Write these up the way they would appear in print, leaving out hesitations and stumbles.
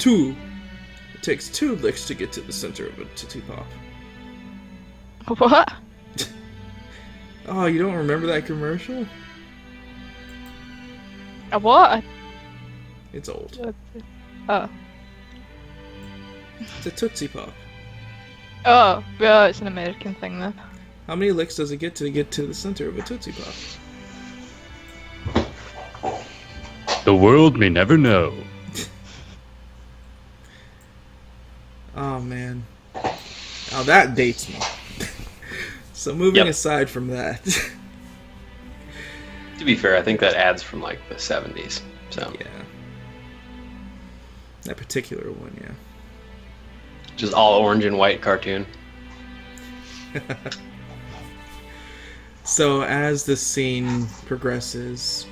It takes 2 licks to get to the center of a Tootsie Pop. What? Oh, you don't remember that commercial? A what? It's old. Oh. It's a Tootsie Pop. Oh, well, it's an American thing then. How many licks does it get to the center of a Tootsie Pop? The world may never know. Oh, man. Now that dates me. So moving aside from that. To be fair, I think that ad's from like the 70s. So Yeah. That particular one, yeah. just all orange and white cartoon. So as the scene progresses,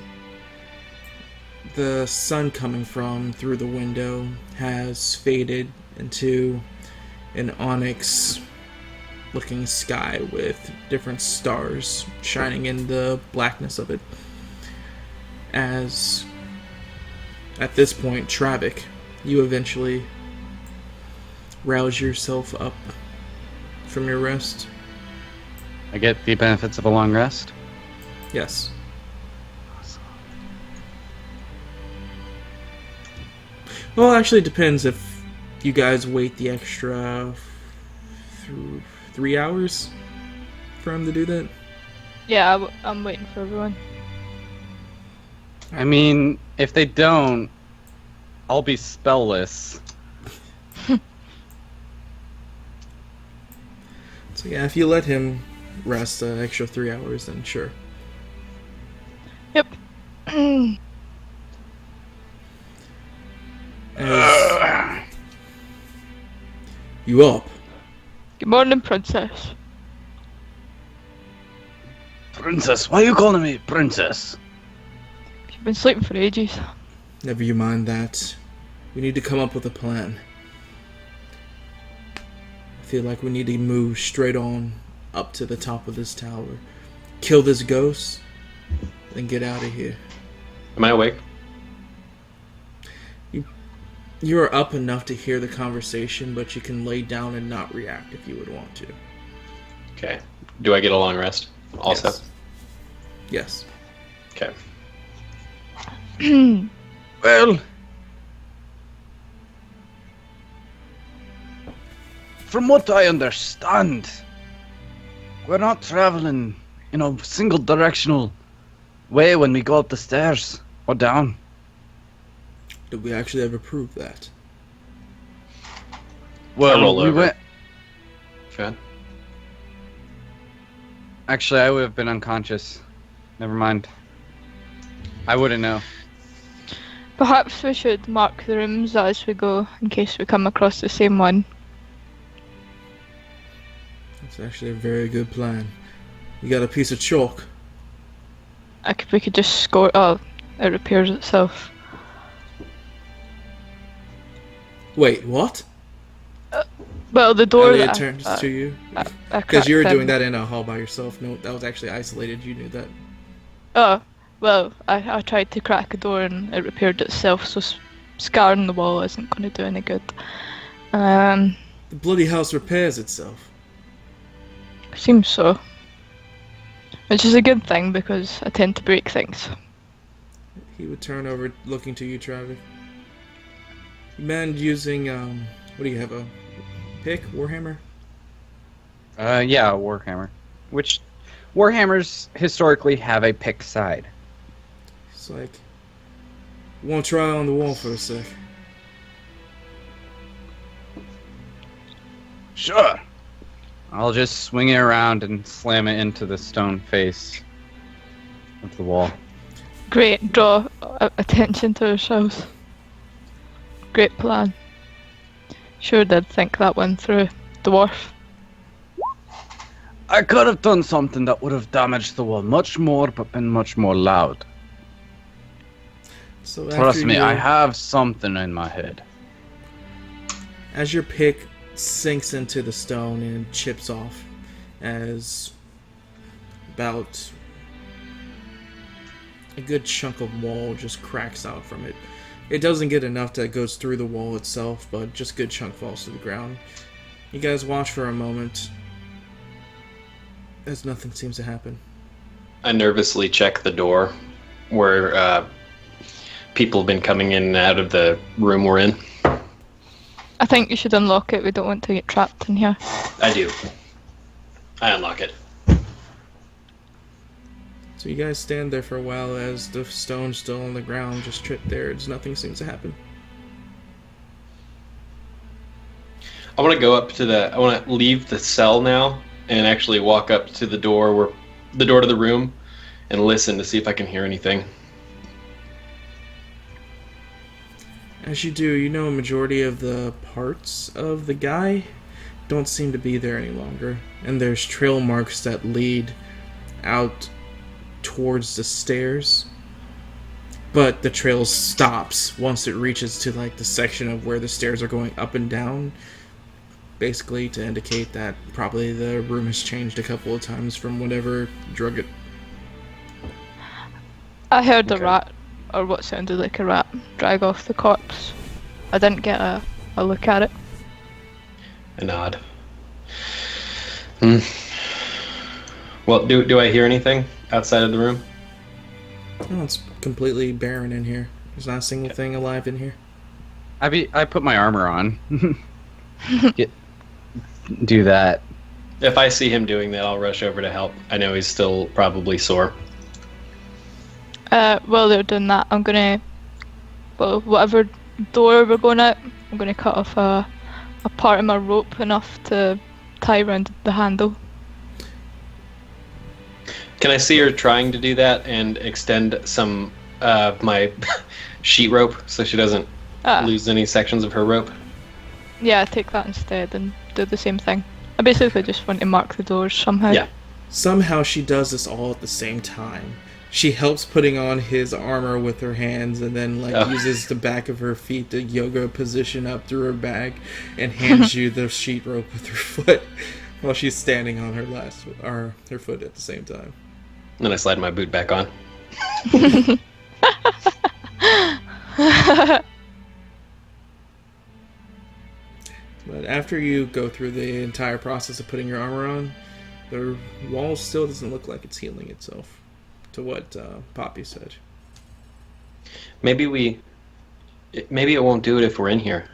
the sun coming from through the window has faded into an onyx looking sky with different stars shining in the blackness of it. As at this point, Travik, you eventually rouse yourself up from your rest. I get the benefits of a long rest. Yes. Well, actually, it depends if you guys wait the extra 3 hours for him to do that. Yeah, I'm waiting for everyone. I mean, if they don't, I'll be spellless. So yeah, if you let him rest an extra 3 hours, then sure. Yep. As you up? Good morning, princess. Princess, why are you calling me princess? You've been sleeping for ages. Never you mind that. We need to come up with a plan. I feel like we need to move straight on up to the top of this tower, kill this ghost, then get out of here. Am I awake? You are up enough to hear the conversation, but you can lay down and not react if you would want to. Okay. Do I get a long rest also? Yes. Okay. Well, from what I understand, we're not traveling in a single directional way when we go up the stairs or down. Did we actually ever prove that? Well, roll we over. went. Fed? Actually, I would have been unconscious. Never mind. I wouldn't know. Perhaps we should mark the rooms as we go, in case we come across the same one. That's actually a very good plan. You got a piece of chalk. We could just score. Oh, it repairs itself. Wait, what? Well, the door. Elliot that turns to you. I Because you were cracked doing them. that in a hall by yourself. No, that was actually isolated. You knew that. Oh, well, I tried to crack a door and it repaired itself, so scarring the wall isn't going to do any good. The bloody house repairs itself. Seems so. Which is a good thing because I tend to break things. He would turn over, looking to you, Travis. You mind using, what do you have, a pick? Warhammer? Yeah, Warhammer. Which Warhammers historically have a pick side. It's like, you want to try on the wall for a sec? Sure. I'll just swing it around and slam it into the stone face of the wall. Great, draw attention to ourselves. Great plan. Sure did think that one through, dwarf. I could have done something that would have damaged the wall much more, but been much more loud. So Trust after me, you- I have something in my head. As your pick sinks into the stone and chips off, as about a good chunk of wall just cracks out from it, It doesn't get enough that goes through the wall itself, but just a good chunk falls to the ground. You guys watch for a moment as nothing seems to happen. I nervously check the door where people have been coming in and out of the room we're in. I think you should unlock it. We don't want to get trapped in here. I do. I unlock it. So you guys stand there for a while as the stone's still on the ground, just tripped there, as nothing seems to happen. I want to go up to I want to leave the cell now and actually walk up to the door to the room and listen to see if I can hear anything. As you do, you know a majority of the parts of the guy don't seem to be there any longer. And there's trail marks that lead out towards the stairs. But the trail stops once it reaches to like the section of where the stairs are going up and down. Basically to indicate that probably the room has changed a couple of times from whatever drug it. I heard a Okay. rat, or what sounded like a rat, drag off the corpse. I didn't get a look at it. A nod. Well, do I hear anything outside of the room? Oh, it's completely barren in here. There's not a single thing alive in here. I put my armor on. Do that. If I see him doing that, I'll rush over to help. I know he's still probably sore. While they're doing that, I'm gonna, whatever door we're going out, I'm gonna cut off a part of my rope enough to tie around the handle. Can I see her trying to do that and extend some of my sheet rope so she doesn't lose any sections of her rope? Yeah, take that instead and do the same thing. I basically just want to mark the doors somehow. Yeah. Somehow she does this all at the same time. She helps putting on his armor with her hands and then uses the back of her feet to yoga position up through her bag and hands you the sheet rope with her foot while she's standing on her foot at the same time. And then I slide my boot back on. But after you go through the entire process of putting your armor on, the wall still doesn't look like it's healing itself, to what Poppy said. Maybe it won't do it if we're in here.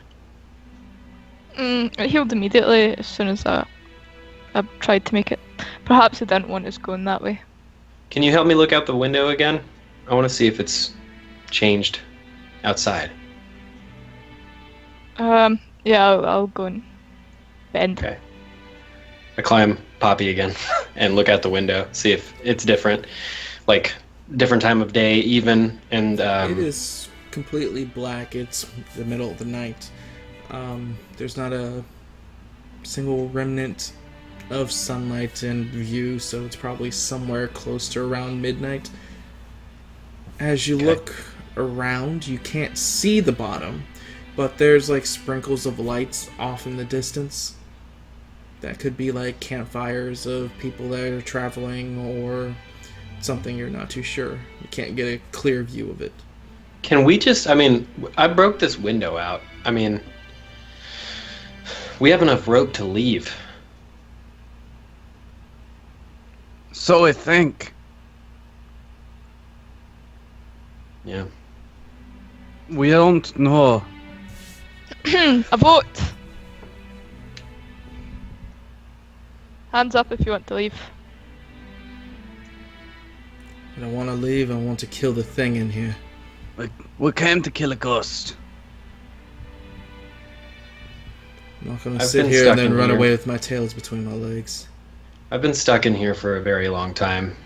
It healed immediately as soon as I tried to make it. Perhaps it didn't want us going that way. Can you help me look out the window again? I want to see if it's changed outside. Yeah, I'll go and bend. Okay. I climb Poppy again and look out the window, see if it's different. Like, different time of day, even, and It is completely black. It's the middle of the night. There's not a single remnant of sunlight in view, so it's probably somewhere close to around midnight. As you look around, you can't see the bottom, but there's like sprinkles of lights off in the distance. That could be like campfires of people that are traveling or something, you're not too sure. You can't get a clear view of it. Can we just, I broke this window out. We have enough rope to leave. So I think. Yeah. We don't know. A boat! Hands up if you want to leave. I don't want to leave, I want to kill the thing in here. We came to kill a ghost. I'm not gonna I've sit been here stuck and then in run here. away with my tails between my legs. I've been stuck in here for a very long time.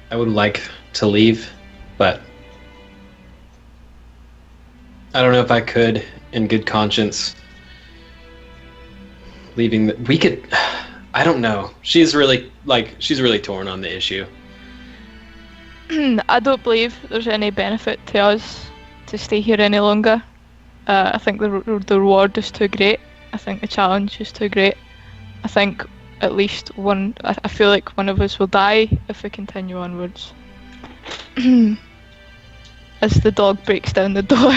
I would like to leave, but I don't know if I could, in good conscience. Leaving we could. I don't know. She's really torn on the issue. I don't believe there's any benefit to us to stay here any longer. I think the reward is too great. I think the challenge is too great. I think at least one. I feel like one of us will die if we continue onwards. I as the dog breaks down the door.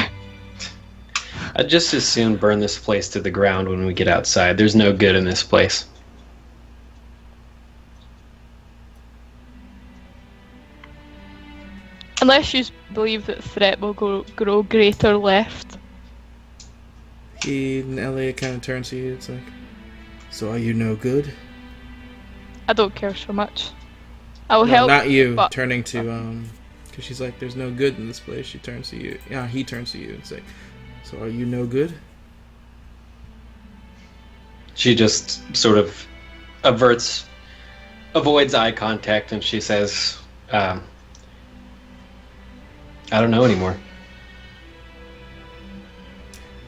I'd just as soon burn this place to the ground when we get outside. There's no good in this place. Unless you believe that the threat will grow greater left. And Elliot kind of turns to you. It's like, so are you no good? I don't care so much. I will No, help. not you. but- Turning to because she's like, there's no good in this place. She turns to you. Yeah, he turns to you and say, so are you no good? She just sort of avoids eye contact, and she says, I don't know anymore.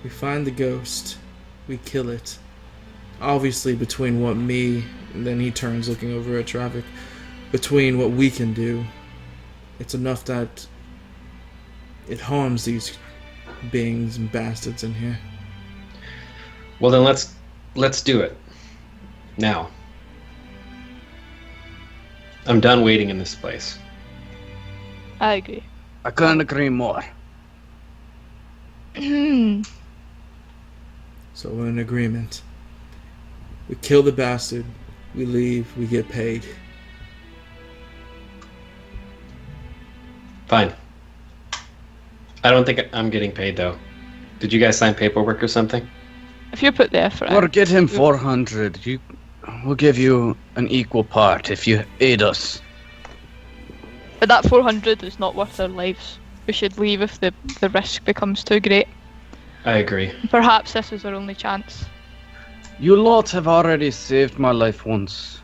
We find the ghost. We kill it. Obviously, between what me, and then he turns looking over at traffic, between what we can do, it's enough that it harms these beings and bastards in here. Well, then let's do it. Now. I'm done waiting in this place. I agree. I couldn't agree more. So we're in agreement. We kill the bastard, we leave, we get paid. Fine. I don't think I'm getting paid, though. Did you guys sign paperwork or something? If you put the effort Or in. get him 400. We'll give you an equal part if you aid us. But that 400 is not worth our lives. We should leave if the risk becomes too great. I agree. Perhaps this is our only chance. You lot have already saved my life once.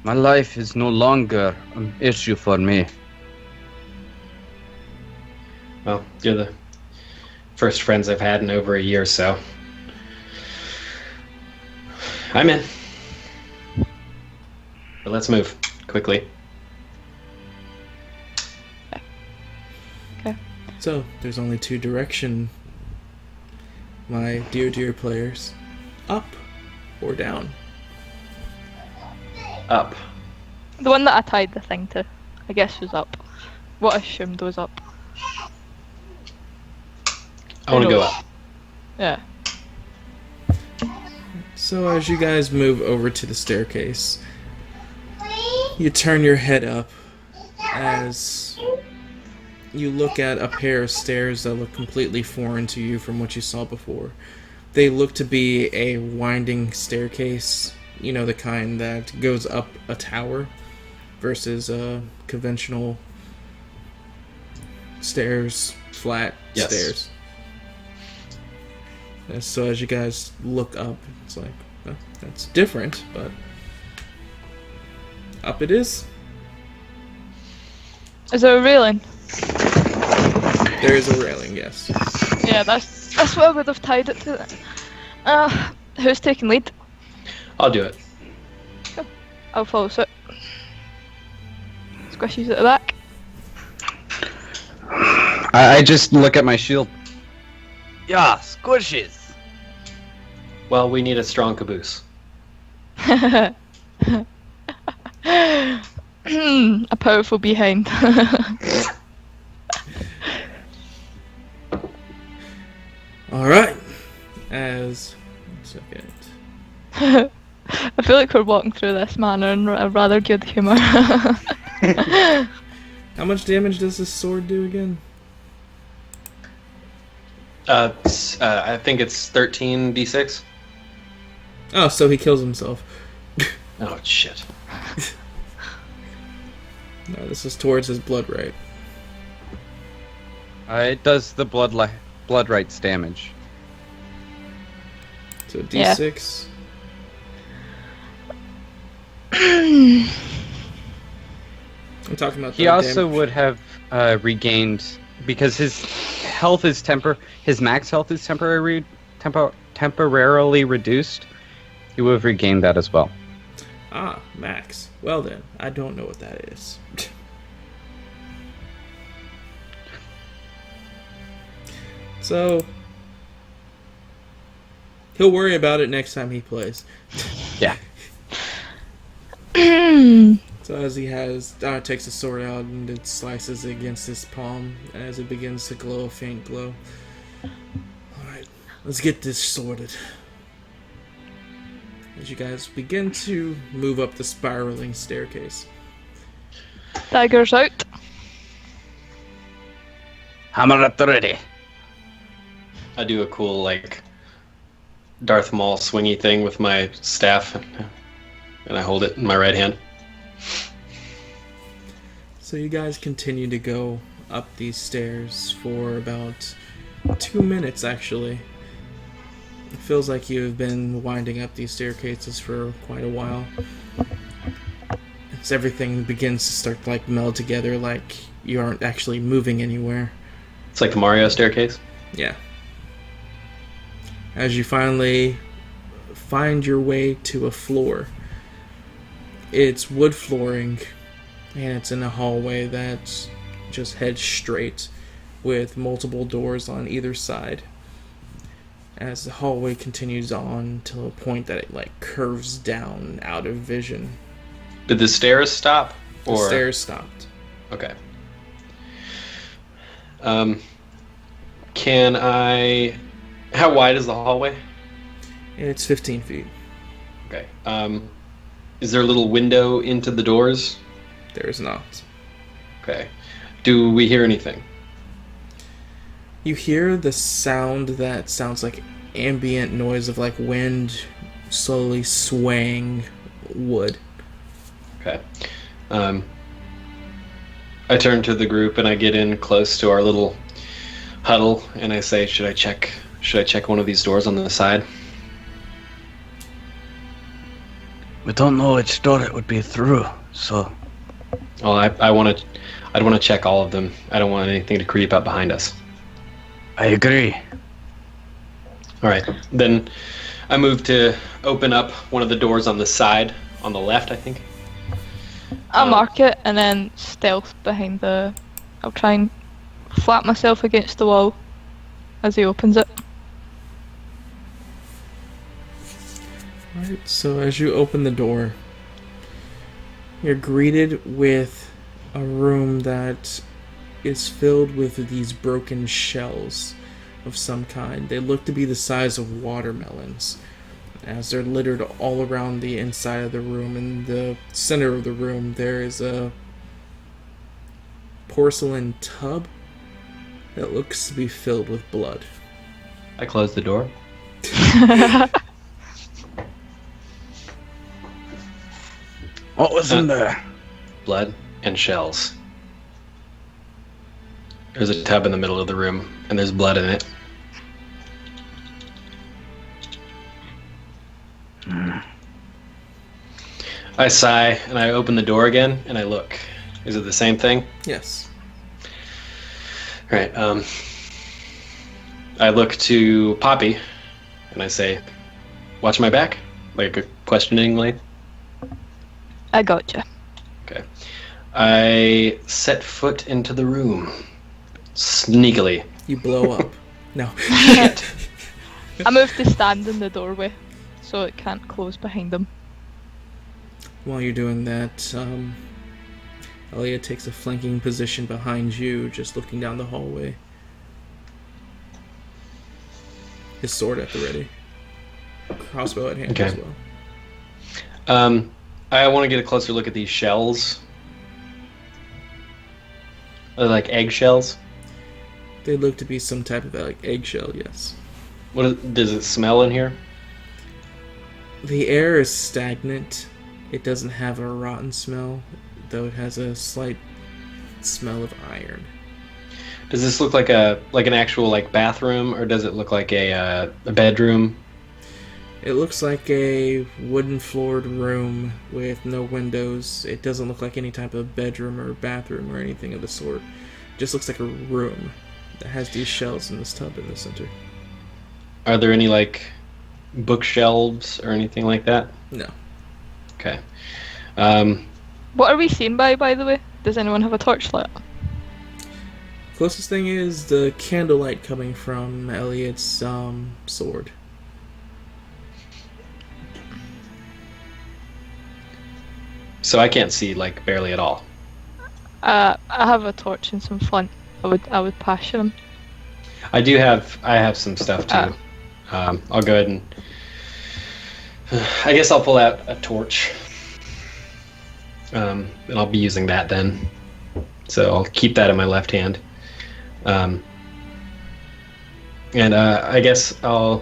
My life is no longer an issue for me. Well, you're the first friends I've had in over a year, so I'm in. But let's move quickly. So, there's only two direction, my dear players. Up or down. Up. The one that I tied the thing to, I guess, was up. What I assumed was up. I want to go up. Yeah. So as you guys move over to the staircase, you turn your head up as you look at a pair of stairs that look completely foreign to you from what you saw before. They look to be a winding staircase, you know, the kind that goes up a tower versus conventional stairs, flat Yes. stairs. And so as you guys look up, it's like, well, that's different, but up it is. Is there a railing? There is a railing, yes. Yeah, that's what I would have tied it to. Who's taking lead? I'll do it. I'll follow suit. Squishy's at the back. I just look at my shield. Yeah, squishes. Well, we need a strong caboose. A powerful behind. Alright. As... 1 second. I feel like we're walking through this manner in a rather good humour. How much damage does this sword do again? I think it's 13d6. Oh, so he kills himself. Oh, shit. No, this is towards his blood right. It does the blood rights damage. So Yeah. D6. I'm talking about He the also damage. would have regained, because his health is his max health is temporarily reduced. He would have regained that as well. Ah, max. Well then, I don't know what that is. So he'll worry about it next time he plays. Yeah. So as he takes the sword out and it slices against his palm as it begins to glow a faint glow. Alright, let's get this sorted. As you guys begin to move up the spiraling staircase. Daggers out. Hammer at the ready. I do a cool, like, Darth Maul swingy thing with my staff, and I hold it in my right hand. So you guys continue to go up these stairs for about 2 minutes, actually. It feels like you've been winding up these staircases for quite a while. As everything begins to start to, like, meld together, like you aren't actually moving anywhere. It's like the Mario staircase. Yeah. As you finally find your way to a floor. It's wood flooring, and it's in a hallway that just heads straight with multiple doors on either side. As the hallway continues on to a point that it like curves down out of vision. Did the stairs stop? The stairs stopped. Okay. Can I... How wide is the hallway? It's 15 feet. Okay. Is there a little window into the doors? There is not. Okay. Do we hear anything? You hear the sound that sounds like ambient noise of like wind slowly swaying wood. Okay. I turn to the group and I get in close to our little huddle and I say, should I check one of these doors on the side? We don't know which door it would be through, so... Well, I'd want to check all of them. I don't want anything to creep up behind us. I agree. All right. Then I move to open up one of the doors on the side, on the left, I think. I'll mark it and then stealth behind the... I'll try and flap myself against the wall as he opens it. Alright, so as you open the door, you're greeted with a room that is filled with these broken shells of some kind. They look to be the size of watermelons, as they're littered all around the inside of the room. In the center of the room, there is a porcelain tub that looks to be filled with blood. I close the door. What was in there? Blood and shells. There's a tub in the middle of the room, and there's blood in it. I sigh, and I open the door again, and I look. Is it the same thing? Yes. Right. I look to Poppy, and I say, watch my back? Like, questioningly. I gotcha. Okay. I set foot into the room. Sneakily. You blow up. No. Shit. I move to stand in the doorway so it can't close behind them. While you're doing that, Elliot takes a flanking position behind you, just looking down the hallway. His sword at the ready. Crossbow at hand Okay. as well. I want to get a closer look at these shells. Are they like eggshells? They look to be some type of like eggshell, yes. Does it smell in here? The air is stagnant. It doesn't have a rotten smell, though it has a slight smell of iron. Does this look like an actual like bathroom, or does it look like a bedroom? It looks like a wooden floored room with no windows. It doesn't look like any type of bedroom or bathroom or anything of the sort. It just looks like a room that has these shells in this tub in the center. Are there any like bookshelves or anything like that? No. Okay. What are we seen by the way? Does anyone have a torchlight? Closest thing is the candlelight coming from Elliot's sword. So I can't see like barely at all. I have a torch and some flint. I would pass you them. I have some stuff too. I'll go ahead and I guess I'll pull out a torch. And I'll be using that then. So I'll keep that in my left hand. And I guess I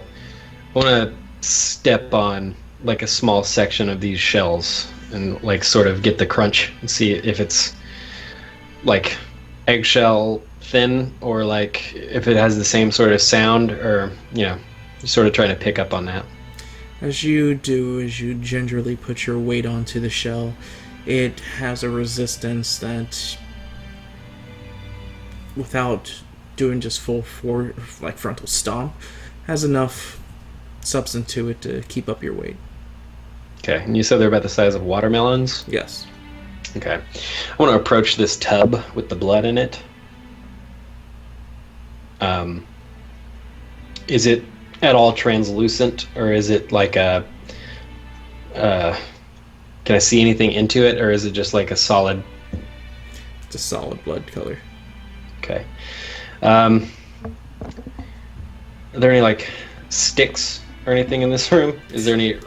want to step on like a small section of these shells and like sort of get the crunch and see if it's like eggshell thin or like if it has the same sort of sound or, sort of trying to pick up on that. As you gingerly put your weight onto the shell, it has a resistance that, without doing just full frontal stomp, has enough substance to it to keep up your weight. Okay, and you said they're about the size of watermelons? Yes. Okay. I want to approach this tub with the blood in it. Is it at all translucent, or is it like a... can I see anything into it, or is it just like a solid... It's a solid blood color. Okay. Are there any, like, sticks or anything in this room? Is there any...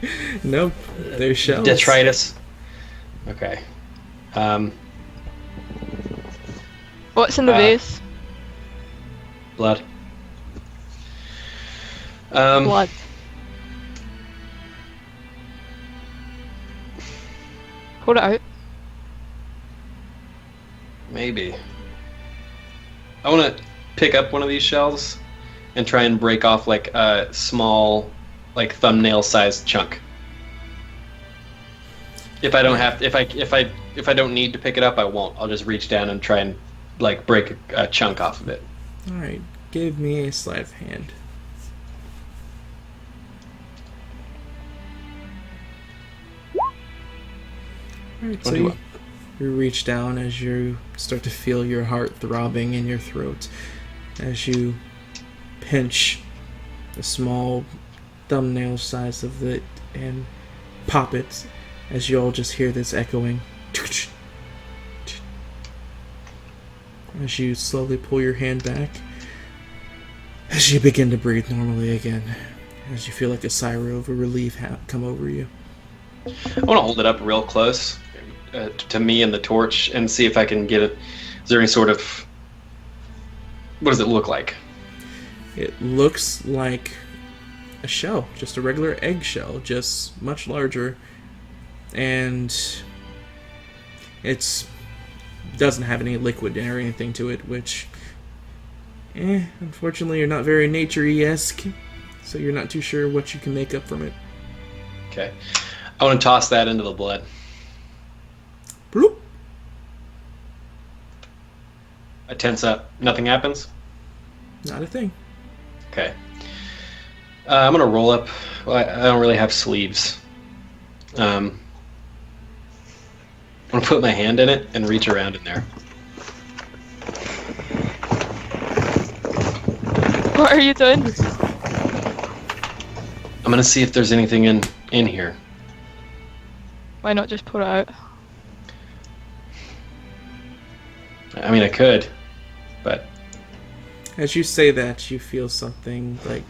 Nope. There's shells. Detritus? Okay. What's in the vase? Blood. Blood. Pour it out. Maybe. I want to pick up one of these shells and try and break off like a small, like thumbnail-sized chunk. If I don't have, if I don't need to pick it up, I won't. I'll just reach down and try and like break a chunk off of it. All right. Give me a sleight of hand. Alright, so you reach down as you start to feel your heart throbbing in your throat as you pinch the small thumbnail size of it and pop it as you all just hear this echoing. As you slowly pull your hand back, as you begin to breathe normally again, as you feel like a sigh of relief come over you. I want to hold it up real close to me and the torch and see if I can get it. Is there any sort of... What does it look like? It looks like a shell, just a regular egg shell, just much larger, and it doesn't have any liquid or anything to it, which, unfortunately, you're not very nature-esque, so you're not too sure what you can make up from it. Okay. I want to toss that into the blood. Bloop. I tense up. Nothing happens? Not a thing. Okay. I'm going to roll up. Well, I don't really have sleeves. I'm going to put my hand in it and reach around in there. What are you doing? I'm going to see if there's anything in here. Why not just pour it out? I mean, I could, but... As you say that, you feel something, like,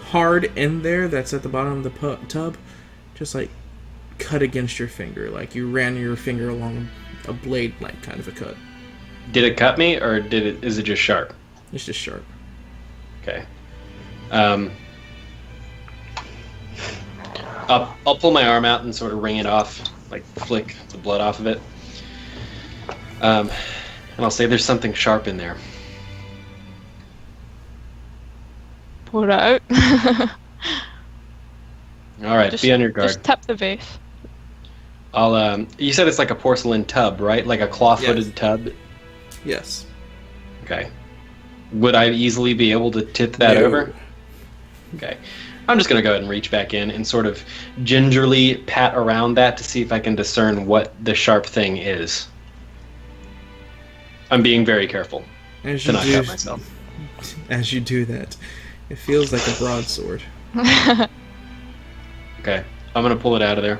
hard in there that's at the bottom of the tub, just, like, cut against your finger, like you ran your finger along a blade-like kind of a cut. Did it cut me, or is it just sharp? It's just sharp. Okay. I'll pull my arm out and sort of wring it off, like flick the blood off of it. And I'll say there's something sharp in there. Pour it out. All right, be on your guard. Just tip the vase. I'll. You said it's like a porcelain tub, right? Like a claw-footed Yes. tub. Yes. Okay. Would I easily be able to tip that No. over? Okay. I'm just going to go ahead and reach back in and sort of gingerly pat around that to see if I can discern what the sharp thing is. I'm being very careful As to you not cut myself. as you do that, it feels like a broadsword. Okay. I'm gonna pull it out of there.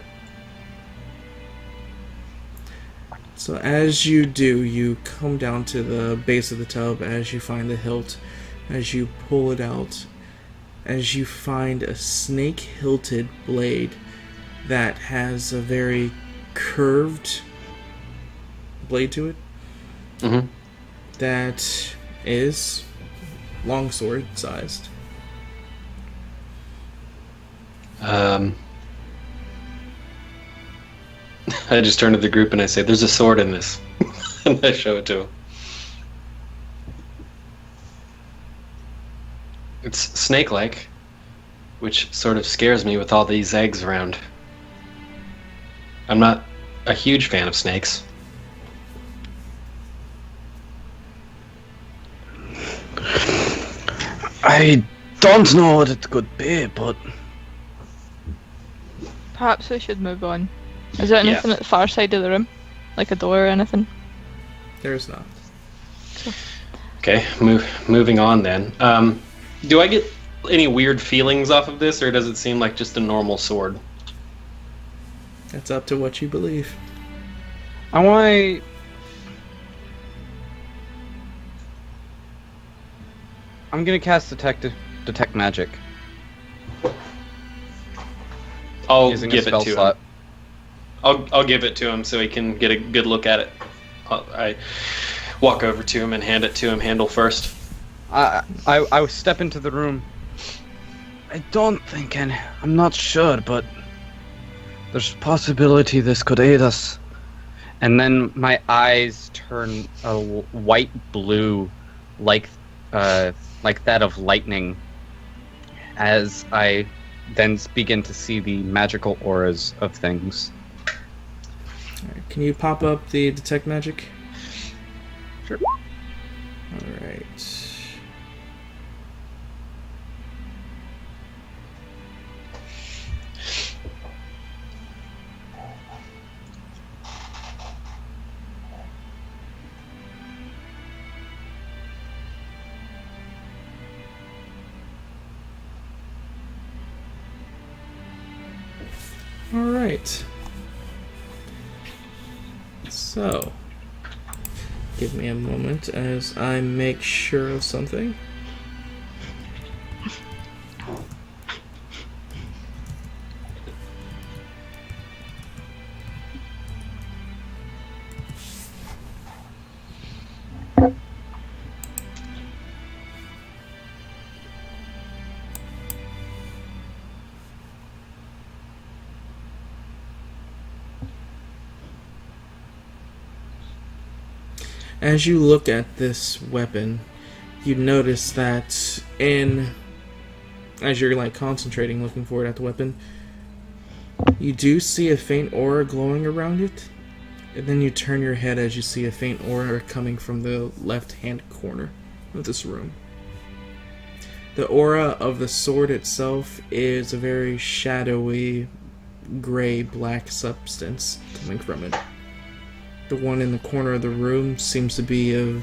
So as you do, you come down to the base of the tub as you find the hilt, as you pull it out, as you find a snake-hilted blade that has a very curved blade to it. Mm-hmm. That is longsword sized. I just turn to the group and I say, "There's a sword in this," and I show it to him. It's snake-like, which sort of scares me with all these eggs around. I'm not a huge fan of snakes. I don't know what it could be, but Perhaps we should move on. Is there anything at the far side of the room? Like a door or anything? There's not. Okay, moving on then. Do I get any weird feelings off of this, or does it seem like just a normal sword? That's up to what you believe. I want. I'm gonna cast detect magic. I'll Using a give it spell to slot. him. I'll give it to him so he can get a good look at it. I walk over to him and hand it to him, handle first. I step into the room. I don't think any. I'm not sure, but there's a possibility this could aid us. And then my eyes turn a white blue, like that of lightning, as I then begin to see the magical auras of things. Alright, can you pop up the detect magic? Sure. Alright. Alright. So, give me a moment as I make sure of something. As you look at this weapon, you notice that as you're like concentrating, looking forward at the weapon, you do see a faint aura glowing around it, and then you turn your head as you see a faint aura coming from the left-hand corner of this room. The aura of the sword itself is a very shadowy, gray-black substance coming from it. The one in the corner of the room seems to be a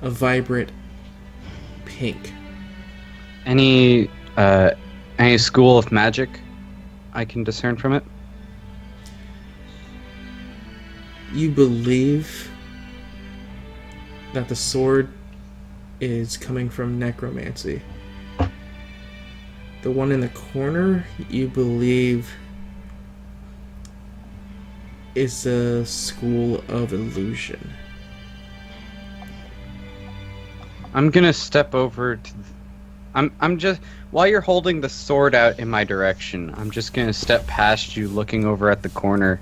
vibrant pink. Any school of magic I can discern from it? You believe that the sword is coming from necromancy. The one in the corner, you believe, is a school of illusion. I'm gonna step over to. I'm just while you're holding the sword out in my direction. I'm just gonna step past you, looking over at the corner,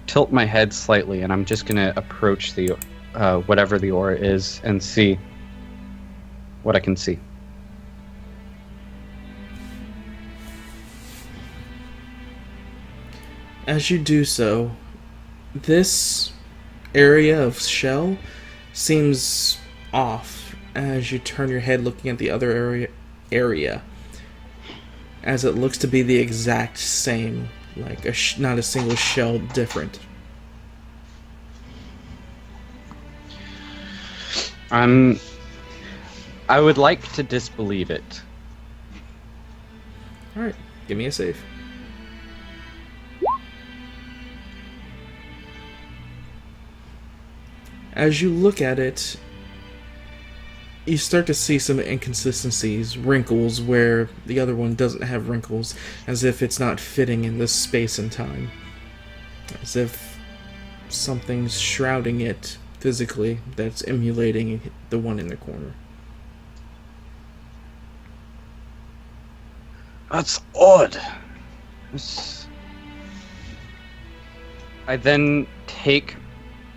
tilt my head slightly, and I'm just gonna approach the whatever the aura is and see what I can see. As you do so, this area of shell seems off as you turn your head looking at the other area, as it looks to be the exact same, like not a single shell different. I would like to disbelieve it. Alright, give me a save. As you look at it, you start to see some inconsistencies, wrinkles where the other one doesn't have wrinkles, as if it's not fitting in this space and time. As if something's shrouding it physically that's emulating the one in the corner. That's odd. I then take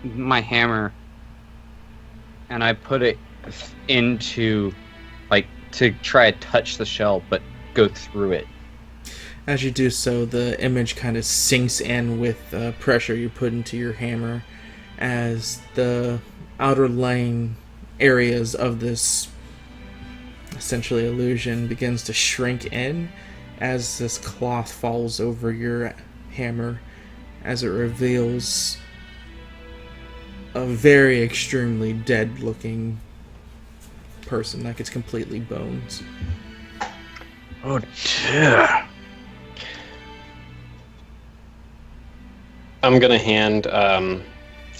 my hammer and I put it into, like, to try to touch the shell, but go through it. As you do so, the image kind of sinks in with pressure you put into your hammer as the outer laying areas of this essentially illusion begins to shrink in as this cloth falls over your hammer, as it reveals a very extremely dead looking person, like it's completely bones. Oh dear. I'm gonna hand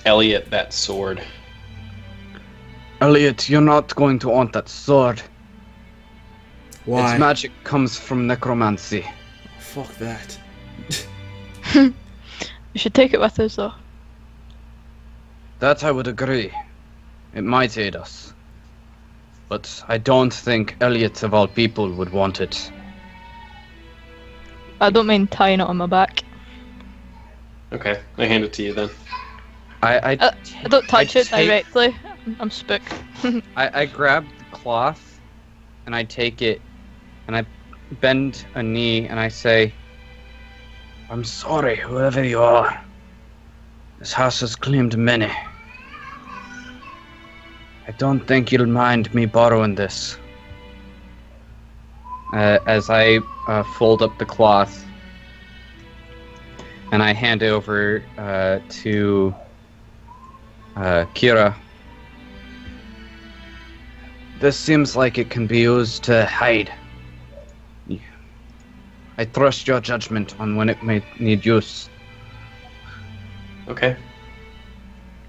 Elliot that sword. Elliot, you're not going to want that sword. Why? Its magic comes from necromancy. Fuck that. You should take it with us, though. That I would agree. It might aid us. But I don't think Elliot of all people would want it. I don't mind tying it on my back. Okay, I hand it to you then. I don't touch it take- directly. I'm spooked. I grab the cloth and I take it and I bend a knee and I say, I'm sorry, whoever you are. This house has claimed many. I don't think you'll mind me borrowing this. As I fold up the cloth and I hand it over to Kira. This seems like it can be used to hide. I trust your judgment on when it may need use. Okay.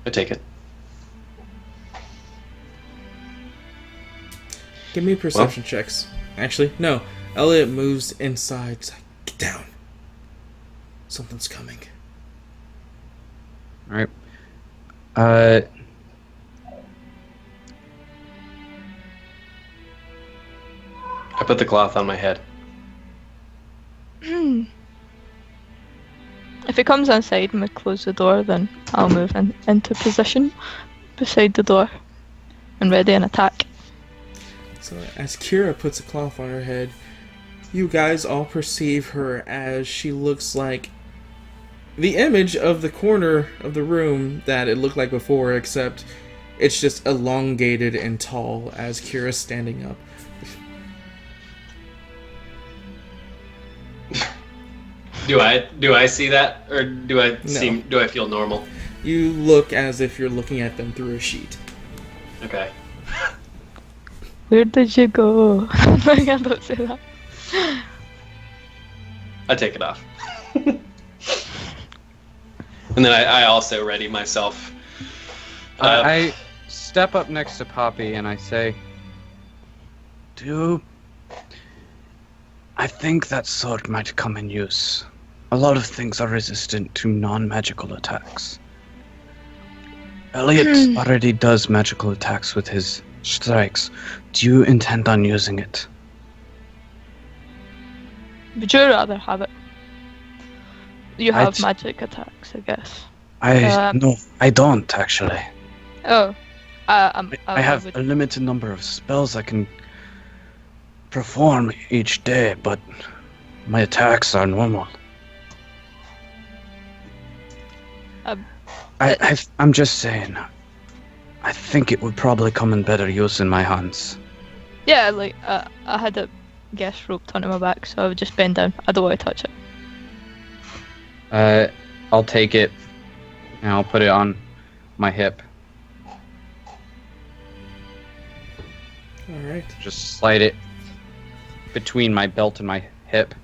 I take it. Give me perception checks. Actually, no. Elliot moves inside. He's like, get down. Something's coming. Alright. I put the cloth on my head. If it comes inside and we close the door, then I'll move into position beside the door and ready an attack. So as Kira puts a cloth on her head, you guys all perceive her as she looks like the image of the corner of the room that it looked like before, except it's just elongated and tall as Kira's standing up. Do I see that, or do I feel normal? You look as if you're looking at them through a sheet. Okay. Where did you go? I don't say that. I take it off. And then I also ready myself. I step up next to Poppy and I say, I think that sword might come in use. A lot of things are resistant to non-magical attacks. Elliot already does magical attacks with his strikes. Do you intend on using it? Would you rather have it? You have magic attacks, I guess. No, I don't actually. Oh. I have a limited number of spells I can perform each day, but my attacks are normal. I'm just saying, I think it would probably come in better use in my hands. Yeah, like, I had a guest rope onto my back, so I would just bend down. I don't want to touch it. I'll take it, and I'll put it on my hip. Alright. Just slide it between my belt and my hip.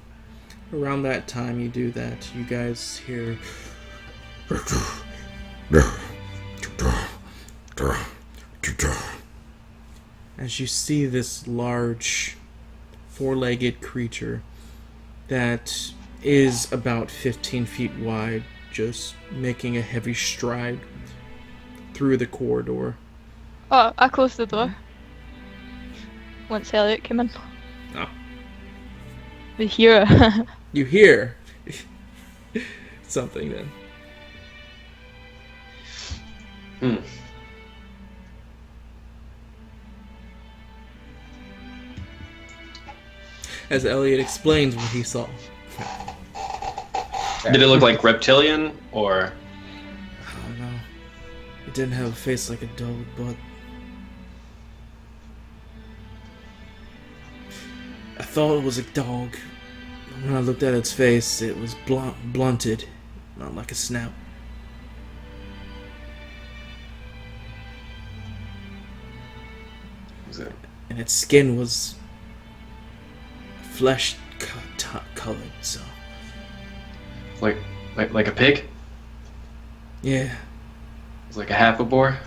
Around that time you do that, you guys hear as you see this large, four-legged creature that is about 15 feet wide, just making a heavy stride through the corridor. Oh, I closed the door. Once Elliot came in. Oh. We hear You hear something then. As Elliot explains what he saw. Did it look like reptilian or? I don't know. It didn't have a face like a dog, but I thought it was a dog. When I looked at its face, it was blunted, not like a snout. And its skin was flesh colored, so Like a pig? yeah. It's like a half a boar?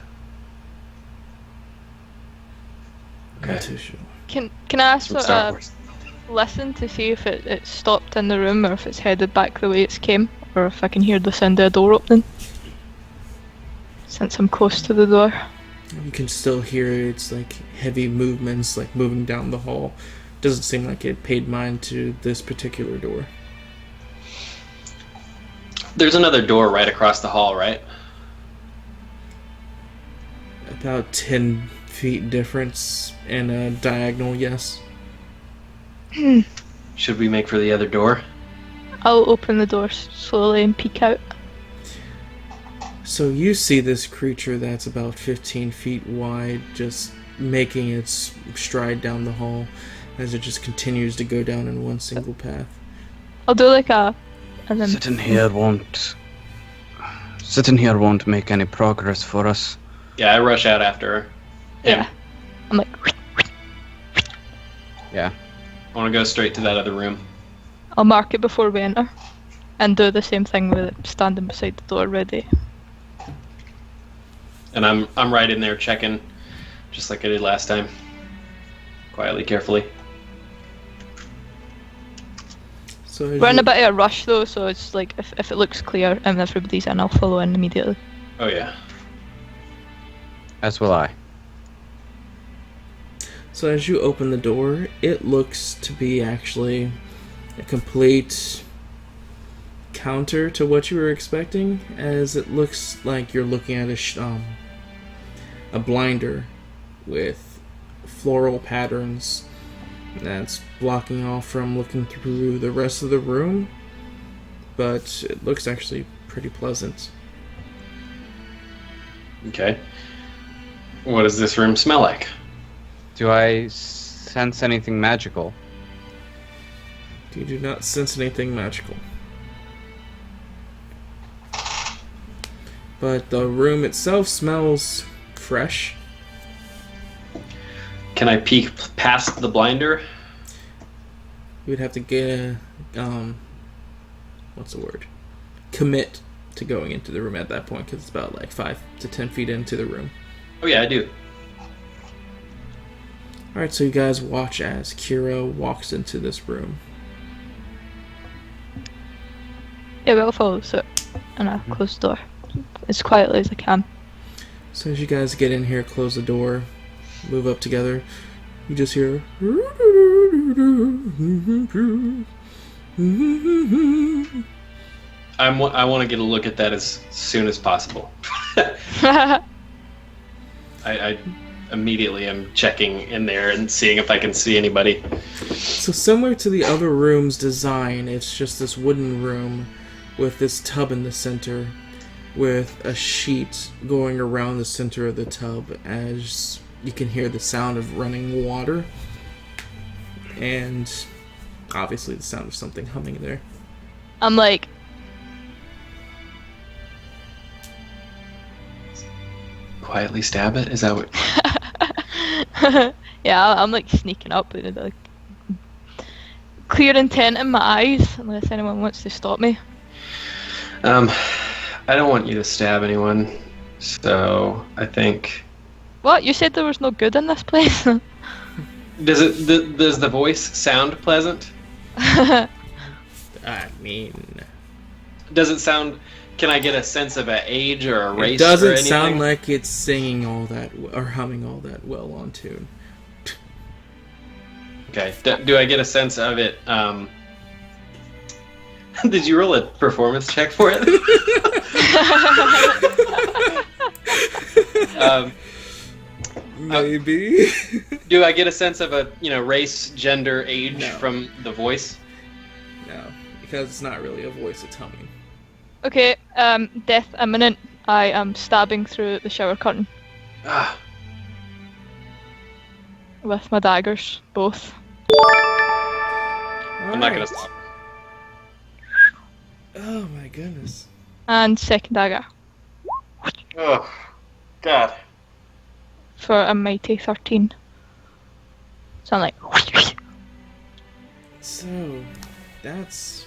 Not too sure. Can I ask From what Star Wars. listen to see if it stopped in the room or if it's headed back the way it's came, or if I can hear the sound of a door opening? Since I'm close to the door. You can still hear its like heavy movements, like moving down the hall. Doesn't seem like it paid mind to this particular door. There's another door right across the hall, right? About 10 feet difference in a diagonal, yes. Should we make for the other door? I'll open the door slowly and peek out. So you see this creature that's about 15 feet wide just making its stride down the hall as it just continues to go down in one single path. I'll do like a... and then Sitting here won't make any progress for us. Yeah, I rush out after her. yeah. I'm like... Yeah. I want to go straight to that other room. I'll mark it before we enter. And do the same thing with it, standing beside the door ready. And I'm right in there checking, just like I did last time. Quietly, carefully. So as We're in you- a bit of a rush though, so it's like if it looks clear and everybody's in, I'll follow in immediately. Oh yeah. As will I. So as you open the door, it looks to be actually a complete counter to what you were expecting, as it looks like you're looking at a blinder with floral patterns that's blocking off from looking through the rest of the room, but it looks actually pretty pleasant. Okay. What does this room smell like? Do I sense anything magical? You do not sense anything magical. But the room itself smells fresh. Can I peek past the blinder? You would have to get a, what's the word? Commit to going into the room at that point, because it's about like 5 to 10 feet into the room. Oh yeah, I do. Alright, so you guys watch as Kira walks into this room. Yeah, we'll follow suit. And I'll close the door as quietly as I can. So as you guys get in here, close the door, move up together, you just hear... I want to get a look at that as soon as possible. I immediately am checking in there and seeing if I can see anybody. So similar to the other room's design, it's just this wooden room with this tub in the center with a sheet going around the center of the tub as you can hear the sound of running water and obviously the sound of something humming there. I'm like, Quietly stab it? Is that what? yeah, I'm like sneaking up with like clear intent in my eyes, unless anyone wants to stop me. I don't want you to stab anyone, So I think. What? You said there was no good in this place? Does the voice sound pleasant? I mean, Does it sound? Can I get a sense of an age or a race? it doesn't or anything? sound like it's singing all that or humming all that well on tune. Okay. Do I get a sense of it? Did you roll a performance check for it? Maybe. Do I get a sense of a race, gender, age No. from the voice? No, because it's not really a voice, it's humming. Okay, death imminent. I am stabbing through the shower curtain Ah, with my daggers, both. I'm not gonna stop. Oh my goodness. And second dagger Oh, God. for a mighty 13. So I'm like, So, that's...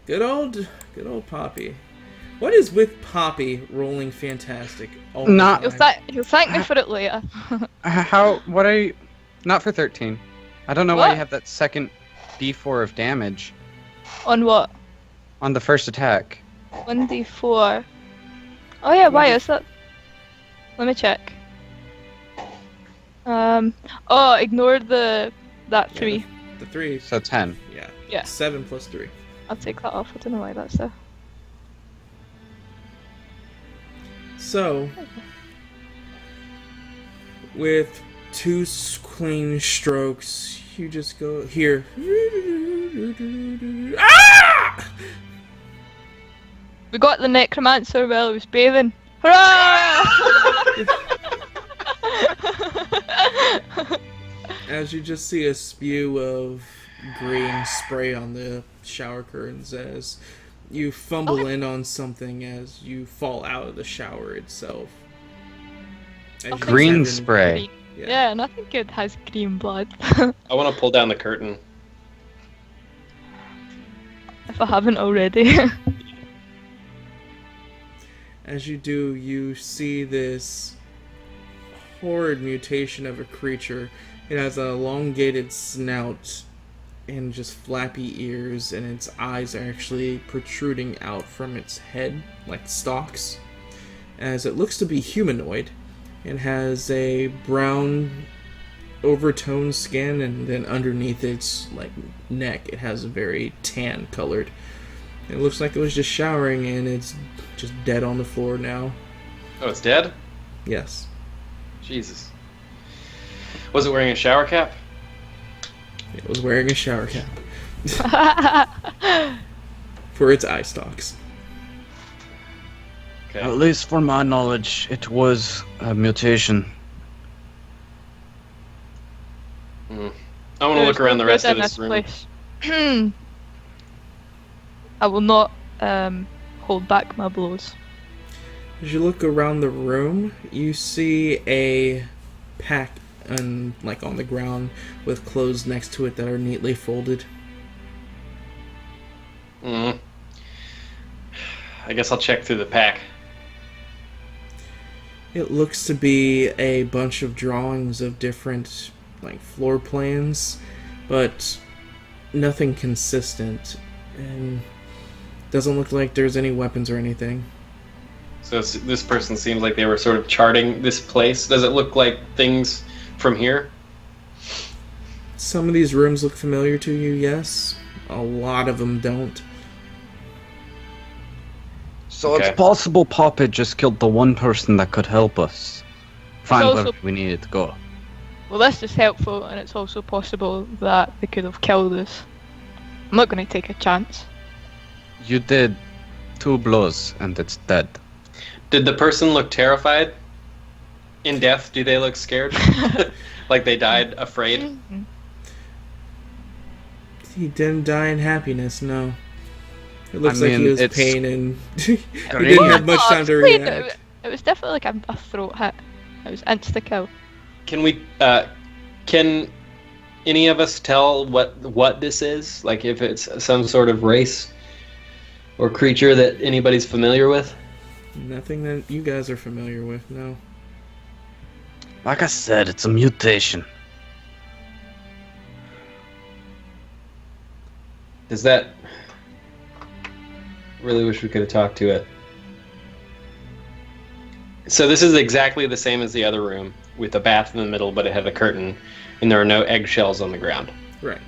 Good old Poppy. What is with Poppy rolling fantastic? All the Not- time? he'll thank me for it later. What are you... Not for 13. I don't know why What? you have that second D4 of damage On what? on the first attack. 1d4. Oh yeah, why is that? Let me check. Ignore that Yeah, 3. The 3, So 10. yeah. Yeah. 7 plus 3. I'll take that off. I don't know why that's there. So, with 2 clean strokes, you just go here. Ah! We got the necromancer while he was bathing. Hurrah! As you just see a spew of green spray on the shower curtains as you fumble in on something as you fall out of the shower itself. As you Green just have an- spray. Yeah, and I think it has green blood. I want to pull down the curtain. If I haven't already. As you do, you see this horrid mutation of a creature. It has an elongated snout and just flappy ears, and its eyes are actually protruding out from its head like stalks, as it looks to be humanoid and has a brown overtoned skin, and then underneath its neck it has a very tan colored. It looks like it was just showering, and it's just dead on the floor now. Oh, it's dead? Yes. Jesus. Was it wearing a shower cap? It was wearing a shower cap for its eye stalks. Okay. At least for my knowledge, it was a mutation. I want to look around the rest of this room. place. I will not hold back my blows. As you look around the room, you see a pack on the ground with clothes next to it that are neatly folded. I guess I'll check through the pack. It looks to be a bunch of drawings of different floor plans, but nothing consistent, and doesn't look like there's any weapons or anything. So this person seems like they were sort of charting this place. Does it look like things from here? Some of these rooms look familiar to you, yes. A lot of them don't. So Okay. it's possible Poppy just killed the one person that could help us find also- where we needed to go. Well, this is helpful, and it's also possible that they could have killed us. I'm not going to take a chance. You did 2 blows and it's dead. Did the person look terrified? In death, do they look scared? Like they died afraid? Mhm. He didn't die in happiness, no. It looks I like he mean, was it's- pain and he Green. didn't have much Oh, time to explain react. It was definitely like a throat hit. It was insta-kill. Can we? Can any of us tell what this is? Like if it's some sort of race? or creature that anybody's familiar with? Nothing that you guys are familiar with, no. Like I said, it's a mutation. Does that... Really wish we could have talked to it. So this is exactly the same as the other room, with a bath in the middle, but it had a curtain, and there are no eggshells on the ground. Right.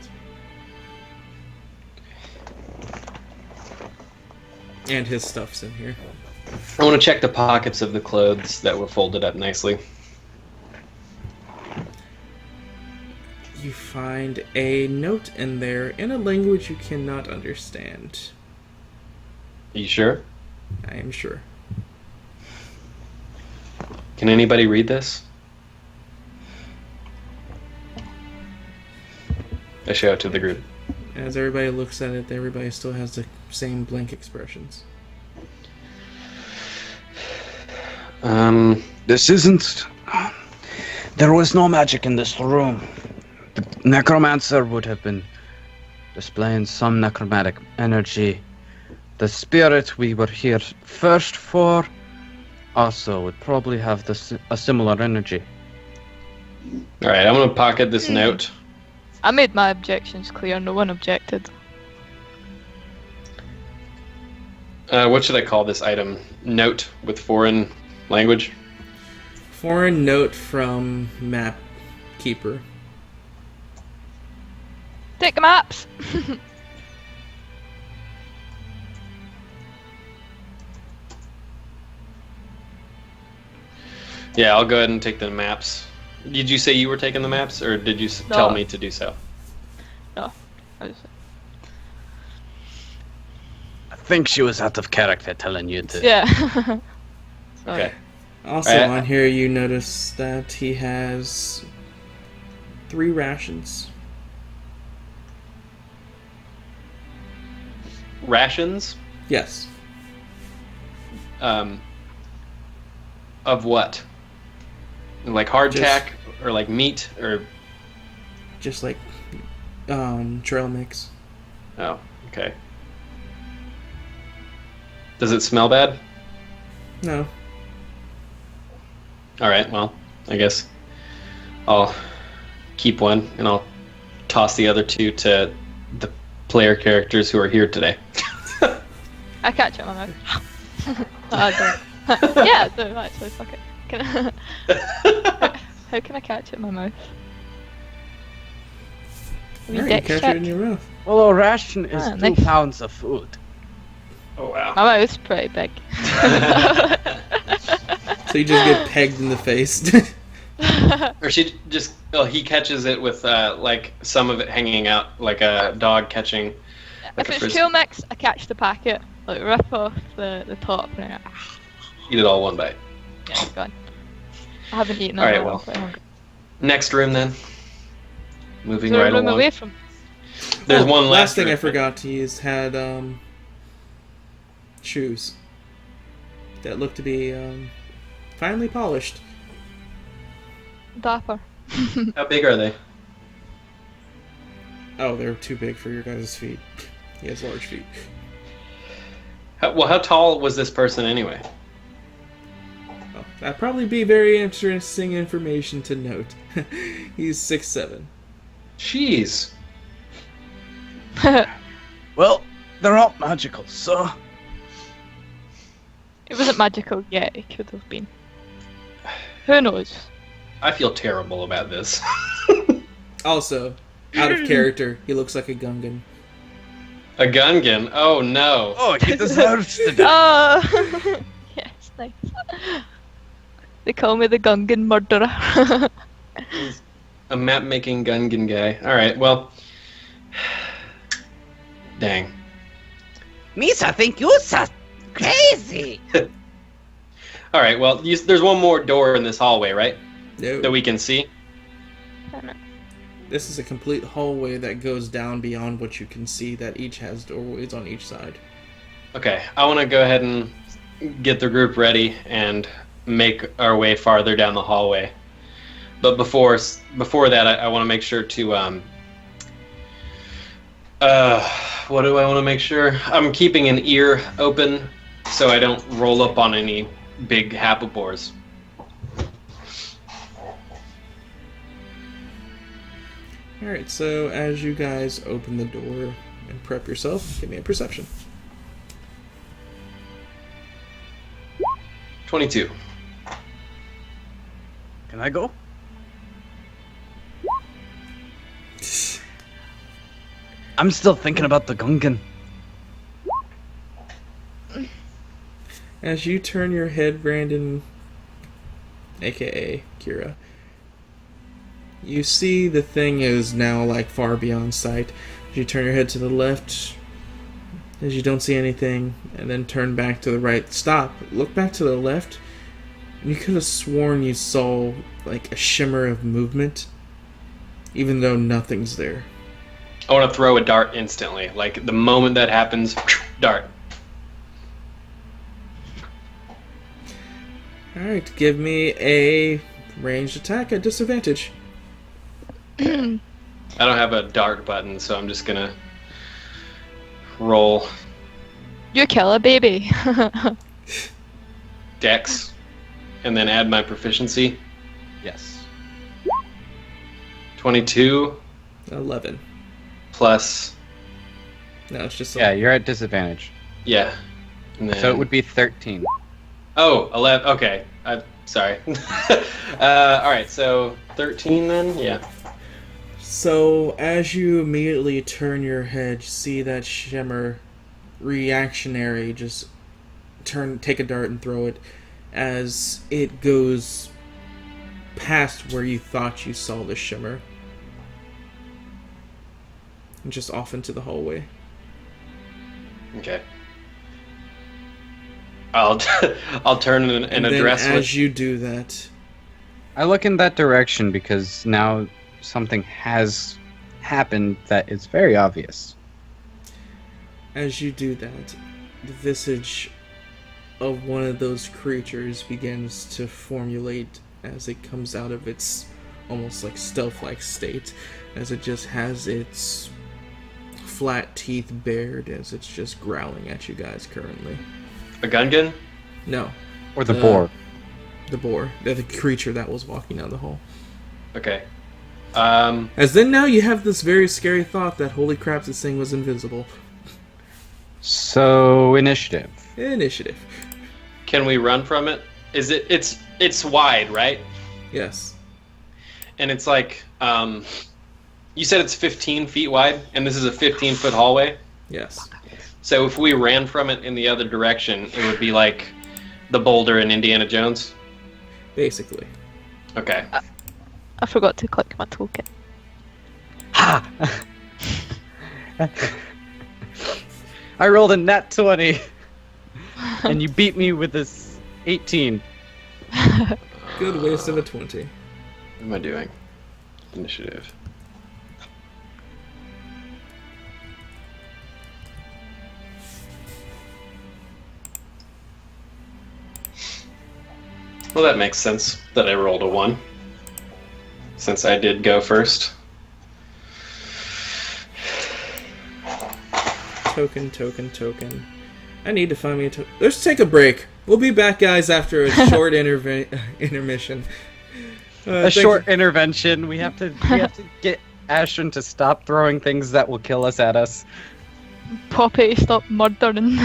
And his stuff's in here. I want to check the pockets of the clothes that were folded up nicely. You find a note in there in a language you cannot understand. Are you sure? I am sure. Can anybody read this? I show it to the group. As everybody looks at it, everybody still has the same blank expressions. This isn't... There was no magic in this room. The necromancer would have been displaying some necromantic energy. The spirit we were here first for also would probably have a similar energy. Alright, I'm going to pocket this note. I made my objections clear. No one objected. What should I call this item? Note with foreign language? Foreign note from Map Keeper. Take the maps! Yeah, I'll go ahead and take the maps. Did you say you were taking the maps, or did you No. tell me to do so? No. I was- I think she was out of character telling you to... Yeah. Sorry. Okay. Also Alright. on here you notice that he has 3 rations. Rations? Yes. Of what? Like hardtack, Just- or like meat, or... Just like trail mix. Oh, okay. Does it smell bad? No. Alright, well, I guess I'll keep one, and I'll toss the other 2 to the player characters who are here today. I catch it in my mouth. I don't. Yeah, I do, actually, fuck it. Can I... How can I catch it in my mouth? I mean, Alright, you dex catch check. it in your mouth. Well, a ration is Ah, 2 nice. pounds of food. Oh, wow. My mouth's pretty big. So you just get pegged in the face. Or she just... Oh, he catches it with, like, some of it hanging out, like a dog catching... Like If a it's frisbee. trail mix, I catch the packet, like rip off the top, and then Eat it all one bite. yeah, it's gone. I haven't eaten Alright, it. well. Next room, then. Moving Is there right a room along. away from? There's one last last thing I room. forgot to use had shoes that looked to be finely polished. Dapper. How big are they? Oh, they're too big for your guys' feet. He has large feet. How tall was this person anyway? Oh, that'd probably be very interesting information to note. He's 6'7". Jeez. Well, they're not magical, so... It wasn't magical yet. It could have been. Who knows? I feel terrible about this. Also, out of character, he looks like a Gungan. A Gungan? Oh no. Oh, he deserves to die. Oh, yes, nice. They call me the Gungan murderer. A map making Gungan guy. Alright, well. Dang. Misa think you're so crazy. Alright, well, there's one more door in this hallway, right? No. That we can see? This is a complete hallway that goes down beyond what you can see, that each has doorways on each side. Okay, I want to go ahead and get the group ready and make our way farther down the hallway. But before that, I want to make sure to What do I want to make sure? I'm keeping an ear open so I don't roll up on any big hapabores. Alright, so as you guys open the door and prep yourself, give me a perception. 22. Can I go? I'm still thinking about the Gungan. As you turn your head, Brandon, aka Kira, you see the thing is now like far beyond sight. As you turn your head to the left, as you don't see anything, and then turn back to the right, stop, look back to the left, and you could have sworn you saw like a shimmer of movement, even though nothing's there. I want to throw a dart instantly. Like, the moment that happens, dart. Alright, give me a ranged attack at disadvantage. I don't have a dart button, so I'm just gonna roll You kill a baby. dex and then add my proficiency. Yes. 22 11. plus, No, it's just Yeah, you're at disadvantage. yeah. And then, So it would be 13. Oh, 11. Okay. Sorry. Alright, so 13 then? Yeah. So, as you immediately turn your head, you see that shimmer reactionary just take a dart and throw it as it goes past where you thought you saw the shimmer. And just off into the hallway. Okay. I'll turn and And then address as you do that, I look in that direction because now something has happened that is very obvious. as you do that, the visage of one of those creatures begins to formulate as it comes out of its almost like stealth-like state, as it just has its flat teeth bared as it's just growling at you guys currently. a Gungan. No, Or the boar. the boar, the creature that was walking down the hall. Okay. As then now you have this very scary thought that holy crap, this thing was invisible. So, initiative. Initiative. Can we run from it? Is it? It's wide, right? Yes. And it's like, you said it's 15 feet wide, and this is a 15-foot hallway. Yes. So if we ran from it in the other direction, it would be like the boulder in Indiana Jones. Basically. Okay. I forgot to click my token. Ha! I rolled a nat 20. And you beat me with this 18. Good waste of a 20. What am I doing? Initiative. Well, that makes sense that I rolled a 1. Since I did go first. Token. I need to find me a token. Let's take a break. We'll be back, guys, after a short intermission. A short intervention. We have to get Ashton to stop throwing things that will kill us at us. Poppy, stop murdering.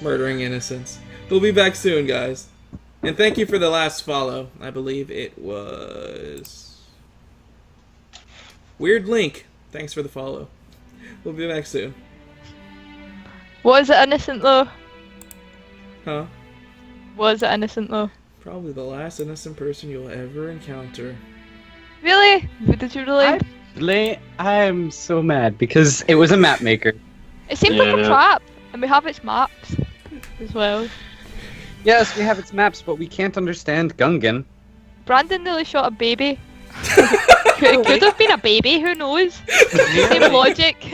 Murdering innocents. We'll be back soon, guys. And thank you for the last follow. I believe it was Weird Link. Thanks for the follow. We'll be back soon. Was it innocent though? Huh? Was it innocent though? Probably the last innocent person you'll ever encounter. Really? Did you really? I'm so mad because it was a map maker. It seems like a Yeah. trap, and we have its maps as well. Yes, we have its maps, but we can't understand Gungan. Brandon nearly shot a baby. It could have been a baby, who knows? Same logic.